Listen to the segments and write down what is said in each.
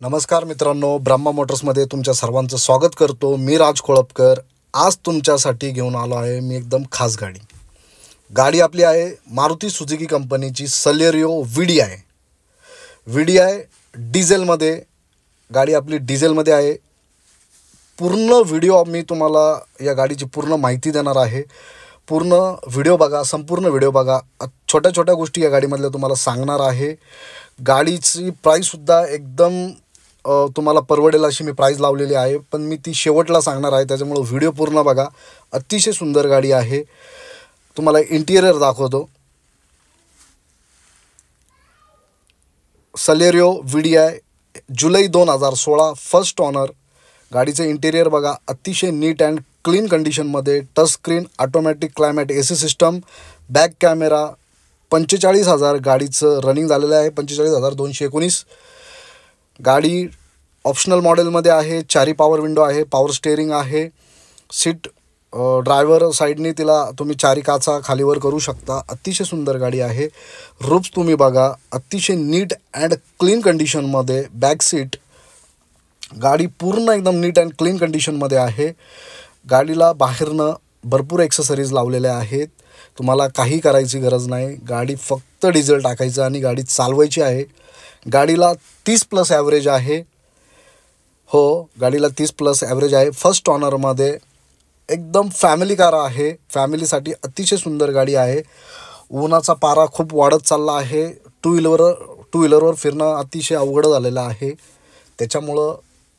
नमस्कार मित्रांनो, ब्रह्मा मोटर्समध्ये तुमच्या सर्वांचं स्वागत करतो। मी राज कोळपकर। आज तुमच्यासाठी घेऊन आलो आहे मी एकदम खास गाडी आपली आहे मारुती सुझुकी कंपनीची सलेरियो VDI डिझेलमध्ये। गाडी आपली डिझेलमध्ये आहे। पूर्ण व्हिडिओ मी तुम्हाला या गाडीची पूर्ण माहिती देणार आहे। पूर्ण व्हिडिओ बघा, संपूर्ण व्हिडिओ बघा। छोट्या छोट्या गोष्टी या गाडीमधल्या तुम्हाला सांगणार आहे। गाडीची प्राईससुद्धा एकदम तुम्हाला परवडेल अशी मी प्राइस लावलेली आहे, पण मी ती शेवटला सांगणार आहे, त्याच्यामुळे व्हिडिओ पूर्ण बघा। अतिशय सुंदर गाडी आहे। तुम्हाला इंटिरियर दाखवतो। सलेरियो VDI जुलै 2016 फर्स्ट ओनर। गाडीचे इंटिरियर बघा, अतिशय नीट अँड क्लीन कंडिशनमध्ये। Touch screen, automatic climate AC system, back camera. 45,000 गाडीचं रनिंग झालेलं आहे, 45,219। गाडी ऑप्शनल मॉडेलमध्ये आहे। चारी पॉवर विंडो आहे, पॉवर स्टेअरिंग आहे। सीट ड्रायव्हर साईडने तिला तुम्ही चारी काचा खालीवर करू शकता। अतिशय सुंदर गाडी आहे। रूफ्स तुम्ही बघा, अतिशय नीट अँड क्लीन कंडिशनमध्ये। बॅक सीट, गाडी पूर्ण एकदम नीट अँड क्लीन कंडिशनमध्ये आहे। गाडीला बाहेरनं भरपूर एक्सेसरीज लावलेल्या आहेत। तुम्हाला काही करायची गरज नाही। गाडी फक्त डिझेल टाकायचं आणि गाडी चालवायची आहे। गाडीला 30+ ॲव्हरेज आहे। हो, गाडीला 30+ ॲव्हरेज आहे। फर्स्ट ऑनरमध्ये एकदम फॅमिली कार आहे। फॅमिलीसाठी अतिशय सुंदर गाडी आहे। उन्हाचा पारा खूप वाढत चालला आहे। टू व्हीलरवर फिरणं अतिशय अवघड झालेलं आहे। त्याच्यामुळं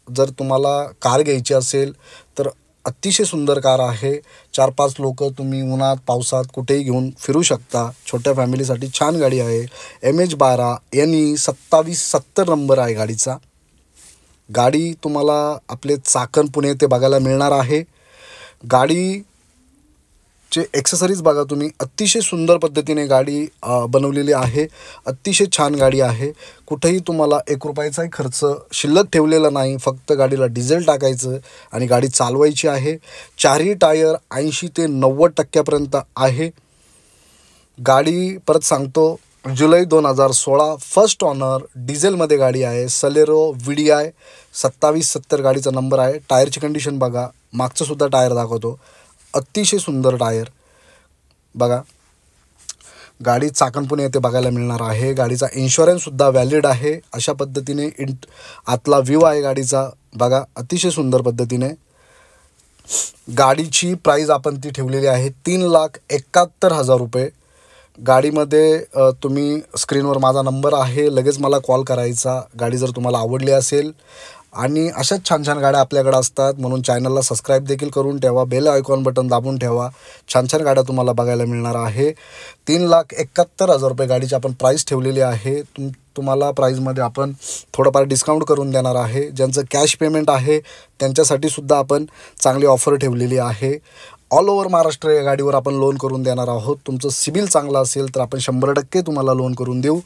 जर तुम्हाला कार घ्यायची असेल तर अतिशय सुंदर कार आहे। 4-5 लोक तुम्ही उन्हात पावसात कुठेही घेऊन फिरू शकता। छोट्या फॅमिलीसाठी छान गाडी आहे। MH12 NE 2770 नंबर आहे गाडीचा। गाडी तुम्हाला आपले चाकण पुणे ते बघायला मिळणार आहे। गाडीचे एक्सेसरीज बघा तुम्ही, अतिशय सुंदर पद्धतीने गाडी बनवलेली आहे। अतिशय छान गाडी आहे। कुठेही तुम्हाला 1 रुपयाचाही खर्च शिल्लक ठेवलेला नाही। फक्त गाडीला डिझेल टाकायचं आणि गाडी चालवायची आहे। चारही टायर 80 ते 90% आहे। गाडी परत सांगतो, जुलै 2016 फर्स्ट ऑनर डिझेलमध्ये गाडी आहे। सलेरियो VDI 2770 गाडीचा नंबर आहे। टायरची कंडिशन बघा, मागचं सुद्धा टायर दाखवतो। अतिशय सुंदर टायर बघा। गाडी चाकणपुणे येथे बघायला मिळणार आहे। गाडीचा इन्शुरन्ससुद्धा व्हॅलिड आहे। अशा पद्धतीने आतला व्ह्यू आहे गाडीचा बघा, अतिशय सुंदर पद्धतीने। गाडीची प्राईस आपण ती ठेवलेली आहे 3,71,000 रुपये। गाडीमध्ये तुम्ही स्क्रीनवर माझा नंबर आहे, लगेच मला कॉल करायचा गाडी जर तुम्हाला आवडली असेल। आणि अशाच छान छान गाड्या आपल्याकडे असतात, म्हणून चॅनलला सबस्क्राईब देखील करून ठेवा। बेल आयकॉन बटन दाबून ठेवा। छान छान गाड्या तुम्हाला बघायला मिळणार आहे। 3,71,000 रुपये गाडीची आपण प्राईस ठेवलेली आहे। तुम्हाला प्राईजमध्ये आपण थोडंफार डिस्काउंट करून देणार आहे। ज्यांचं कॅश पेमेंट आहे त्यांच्यासाठी सुद्धा आपण चांगली ऑफर ठेवलेली आहे। ऑल ओव्हर महाराष्ट्र या गाडीवर आपण लोन करून देणार आहोत। तुमचं सिबिल चांगलं असेल तर आपण 100% तुम्हाला लोन करून देऊ।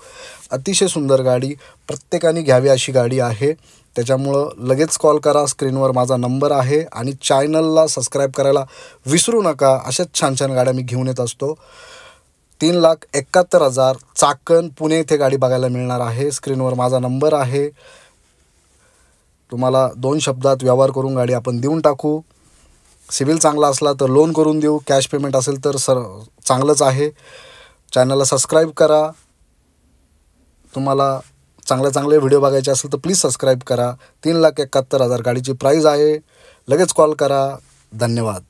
अतिशय सुंदर गाडी, प्रत्येकाने घ्यावी अशी गाडी आहे। त्याच्यामुळं लगेच कॉल करा, स्क्रीनवर माझा नंबर आहे। आणि चॅनलला सबस्क्राईब करायला विसरू नका। अशाच छान छान गाड्या मी घेऊन येत असतो। 3,71,000 चाकण पुणे येथे गाडी बघायला मिळणार आहे। स्क्रीनवर माझा नंबर आहे। तुम्हाला 2 शब्दात व्यवहार करून गाडी आपण देऊन टाकू। सिबिल चांगला असला तर लोन करून देऊ। कॅश पेमेंट असेल तर चांगलंच आहे। चॅनलला सबस्क्राईब करा। तुम्हाला चांगले व्हिडिओ बघायचे असेल तर प्लीज सबस्क्राईब करा। 3,71,000 गाडीची प्राईस आहे। लगेच कॉल करा। धन्यवाद।